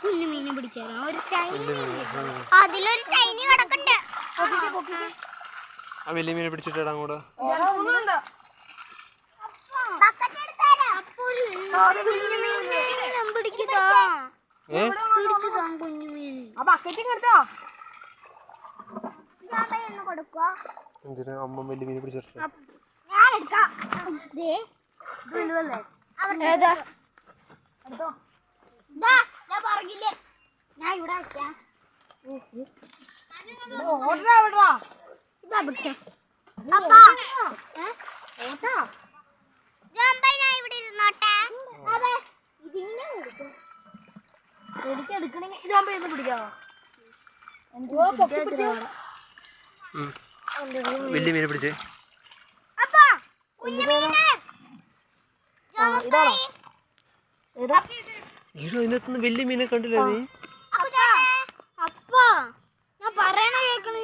കുഞ്ഞു മീനെ പിടിച്ചാലോ ഒരു അതിലൊരു ചൈനി കിടക്കണ്ട് ആ വലിയ മീനെ പിടിച്ചിട്ടാ കൂടെ എന്തിനാ അമ്മ വലിയ മീനെ പിടിച്ചിട്ട് ഞാൻ ഇവിടെ വെക്കാം വലിയ മീനെ പിടിച്ചേ ഇതിനകത്തുനിന്ന് വലിയ മീനെ കണ്ടില്ല നീ? ഞാൻ പറയണ കേൾക്കണില്ല.